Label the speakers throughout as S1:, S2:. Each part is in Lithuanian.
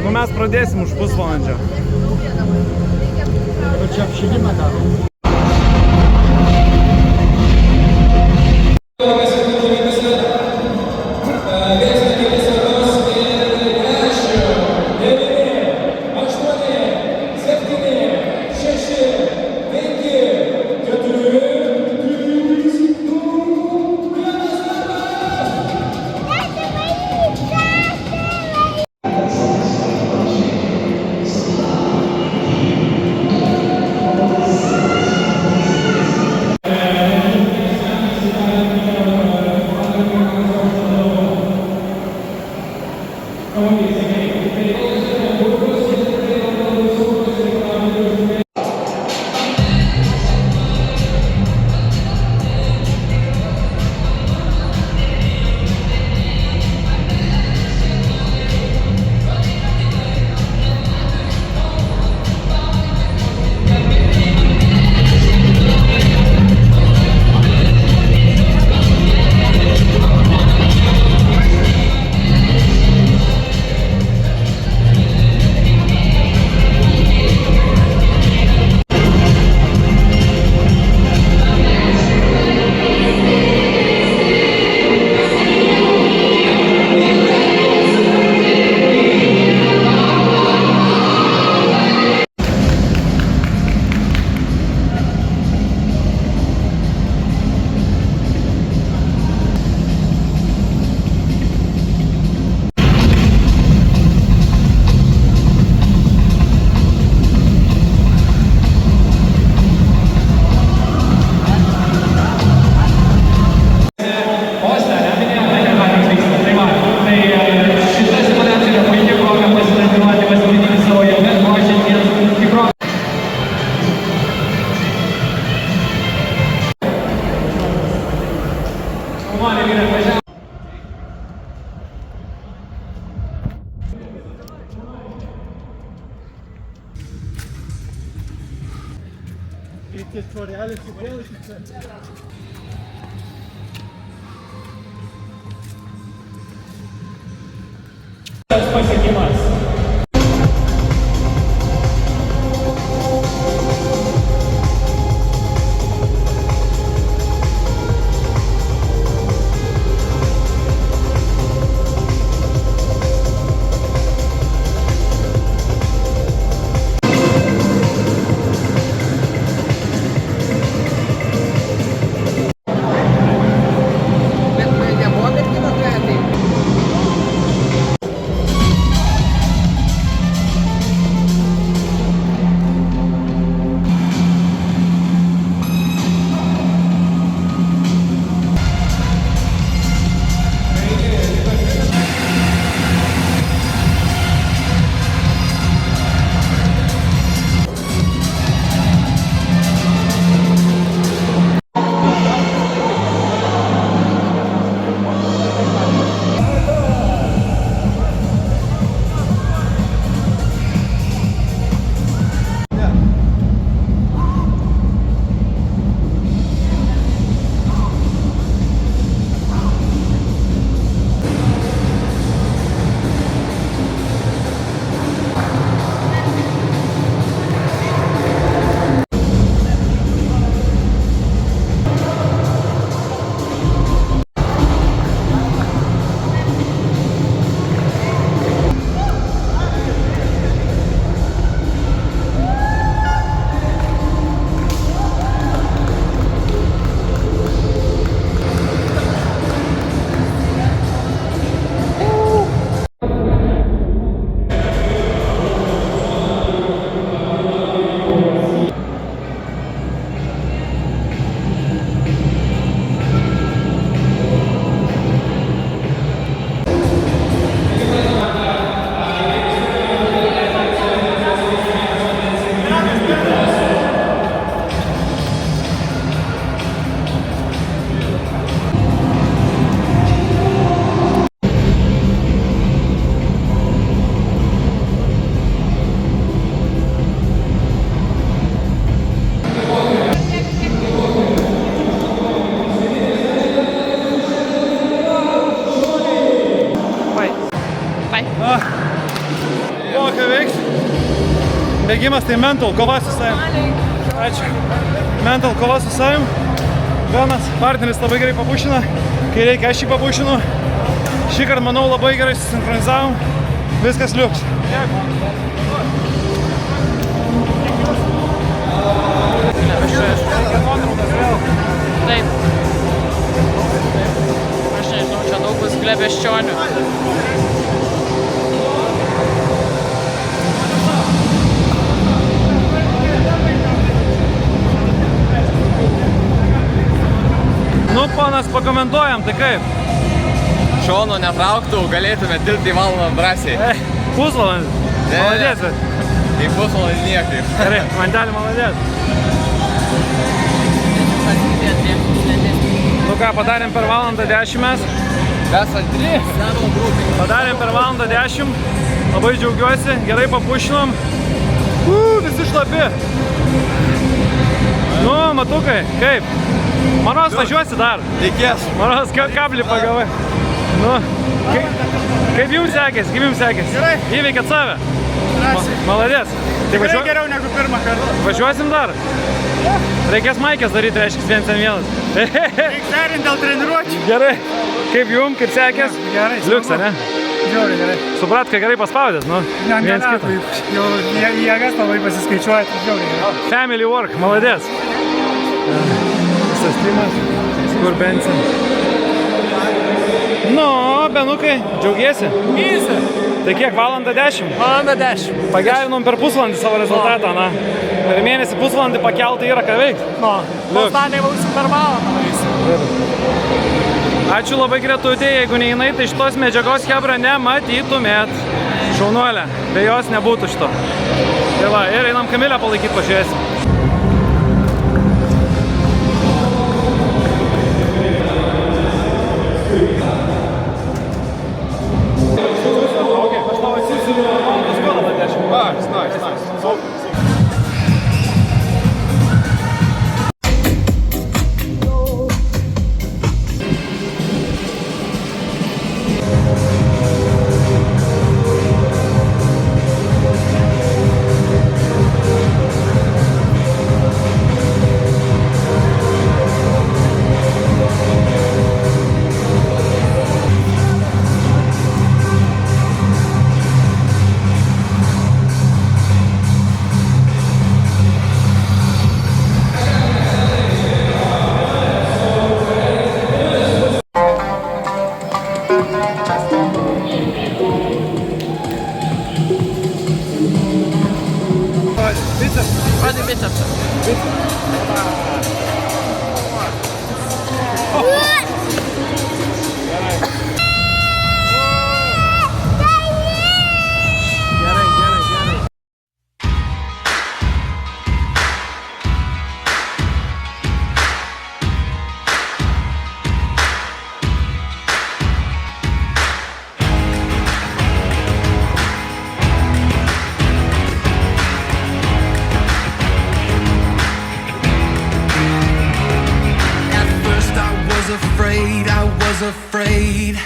S1: Nu mes pradėsim už pusvalandžio.
S2: Čia apšilimą darom.
S3: Pasiekimas.
S2: O, ką veiks? Bėgimas tai mental, kova su savim. Ačiū. Mental, kova su savim. Vienas partneris labai gerai papušina, kai reikia aš jį papušinu. Šį kartą, manau, labai gerai susinchronizavom. Viskas liuks.
S3: Taip. Aš nežinau, čia daug bus glebeščionių.
S2: Nu, ponas, pakomentuojam, tai kaip?
S4: Šono netrauktų, galėtume tilpti į valandą drąsiai.
S2: Pusvalandį. Maladės, bet.
S4: Į pusvalandį niekaip.
S2: Gerai, mantelį maladės. Nu ką, padarėm per valandą 10 mes.
S4: Mes antri.
S2: Padarėm per valandą 10. Labai džiaugiuosi, gerai papušinom. Visi šlapi. Nu, matukai, kaip? Manos važiuosi dar.
S4: Reikės.
S2: Manos kablį pagavai. Nu, kaip jums sekės? Kaip jums sekės?
S5: Gerai.
S2: Įveikėt save?
S5: Drąsiai.
S2: Maladės.
S5: Tikrai geriau negu pirmą kartą.
S2: Važiuosim dar? Reikės maikės daryti, reiškia 1-1.
S5: Reikia derinti dėl treniruočių.
S2: Gerai. Kaip jums, kaip sekės?
S5: Gerai.
S2: Liuks, ne?
S5: Žiauriai gerai.
S2: Suprat, kad gerai paspaudėt, nu? Viens kitą.
S5: Jau jėgas labai pasiskaičiuoja, tai žiauriai gerai.
S2: Family work, maladės. Visas timas, kur bensin. Nu, Benukai, džiaugiesi?
S5: Mysi.
S2: Tai kiek, valandą 10?
S5: Valanda 10.
S2: Pagerinom per pusvalandį savo rezultatą, na. Per mėnesį pusvalandį pakeltai yra ką veikti.
S5: Nu, Baltanė būsim per valandą darysim.
S2: Ačiū labai Gretutė, jeigu neįnai, tai šitos medžiagos hebra nematytumėt. Šaunuolė, be jos nebūtų šito. Tai va, ir einam Kamilę palaikyti, pažiūrėsim.
S3: Rodai bicepsą.
S6: Afraid.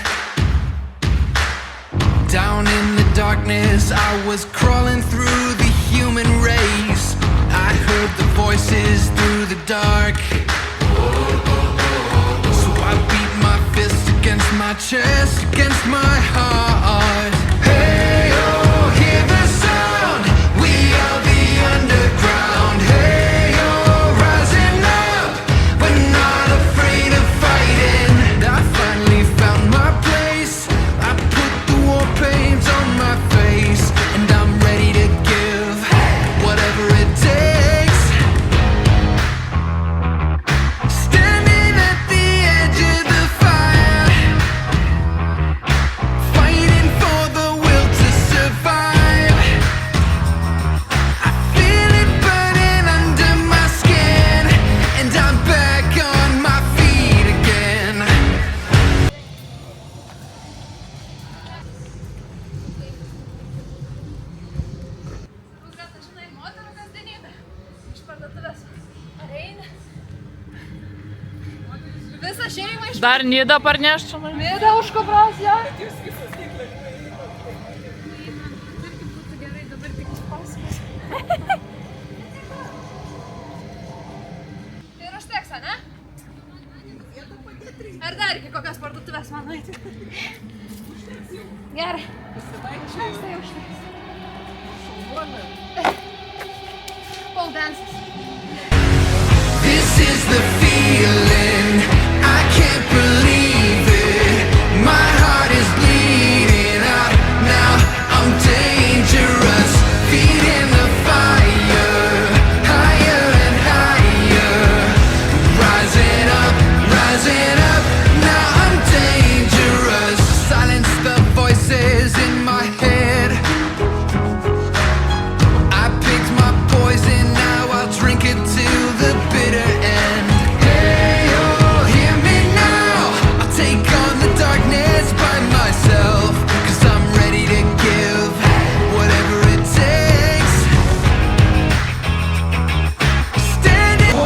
S6: Down in the darkness, I was crawling through the human race. I heard the voices through the dark. So I beat my fist against my chest, against my heart. Hey, oh, hear the sound. We are the underground. Hey, oh, rising up. We're not afraid of fighting. I finally found my place. I put the war paint on my face, and I'm ready to give whatever it takes. Standing at the edge of the fire, fighting for the will to survive. I feel it burning under my skin, and I'm back on my feet again.
S7: Žinai, moterų kasdienybė iš parduotuvės. Ar eini? Visą šeimą iš
S3: Dar Nidą parnešt čia.
S7: Mida už kopros, jo? Gerai. Štai aukštai. Pole dances.
S6: This is the feeling, I can't believe it. My heart is bleeding out now. I'm dangerous, feet in the fire, higher and higher. Rising up, now I'm dangerous. Silence the voices in my head. I picked my poison, now I'll drink it till the bitter end. Hey, oh, hear me now. I'll take on the darkness by myself. 'Cause I'm ready to give whatever it takes. Standing.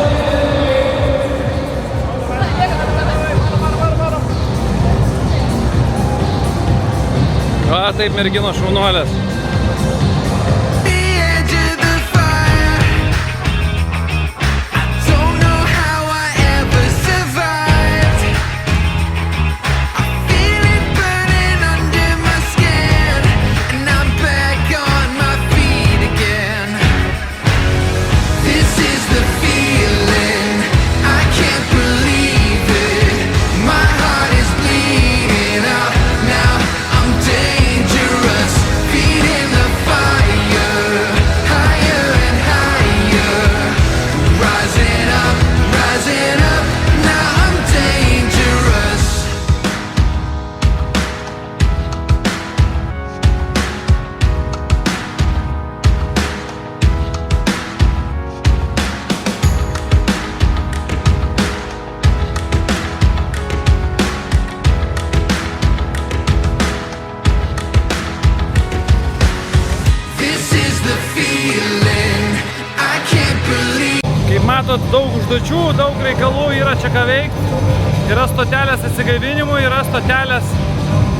S2: Va, taip merginos šaunuolės.
S6: The edge of the fire. I don't know how I ever survived. I feel it burning under my skin, and I'm back on my feet again. This is the feeling, I can't believe it. My heart is bleeding out now. I'm dangerous, feet in the fire, higher and higher. Rising up, now I'm dangerous. This is the feeling, I can't believe.
S2: Kaip matot, daug užduočių, daug reikalų yra čia ką veikti. Yra stotelės atsigaivinimui, yra stotelės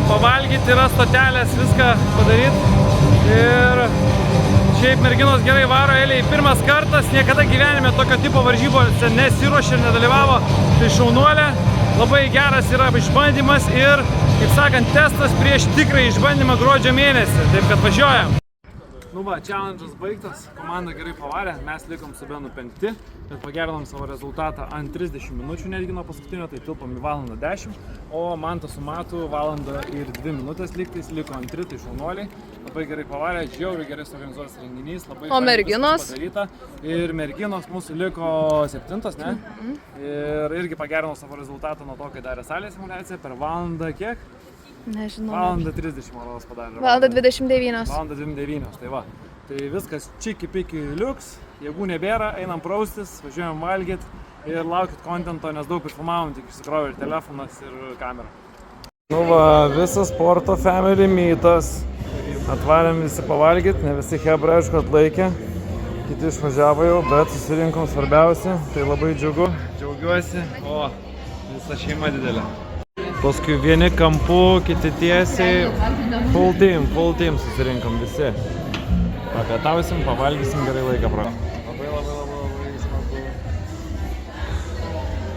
S2: pavalgyti, yra stotelės viską padaryti. Ir šiaip merginos gerai varo, Eliai pirmas kartas, niekada gyvenime tokio tipo varžybose nesiruošė ir nedalyvavo. Tai šaunuolė, labai geras yra išbandymas ir, kaip sakant, testas prieš tikrą išbandymą gruodžio mėnesį. Taip kad važiuojam. Nu va, challenge'as baigtas, komanda gerai pavarė, mes likom su Benu 5, bet pagerinom savo rezultatą ant 30 minučių netgi nuo paskutinio, tai tilpom į 1:10, o Mantas su Matu 1:02 lygtais, liko antri, tai šaunuoliai, labai gerai pavarė, žiauriai gerai suorganizuotas renginys, labai
S3: O merginos?
S2: padaryta, ir merginos mūsų liko 7, ne? Ir irgi pagerinom savo rezultatą nuo to, kai darė salės simuliaciją per valandą kiek?
S3: Nežinau.
S2: 1:30 maros padarė.
S3: Valanda 29.
S2: 1:29, tai va. Tai viskas čiki-piki liuks, jėgų nebėra, einam praustis, važiuojam valgyti ir laukit kontento, nes daug išfilmavom, tik išsikrovė ir telefonas, ir kamera. Nu va, visas sporto family meetas. Atvarėm visi pavalgyti, ne visi hebra, aišku, atlaikė. Kiti išvažiavo jau, bet susirinkom svarbiausia, tai labai džiugu, džiaugiuosi, o visa šeima didelė. Paskui vieni kampu, kiti tiesiai, full team susirinkom visi. Papietausim, pavalgysim, gerai laiką praleisim.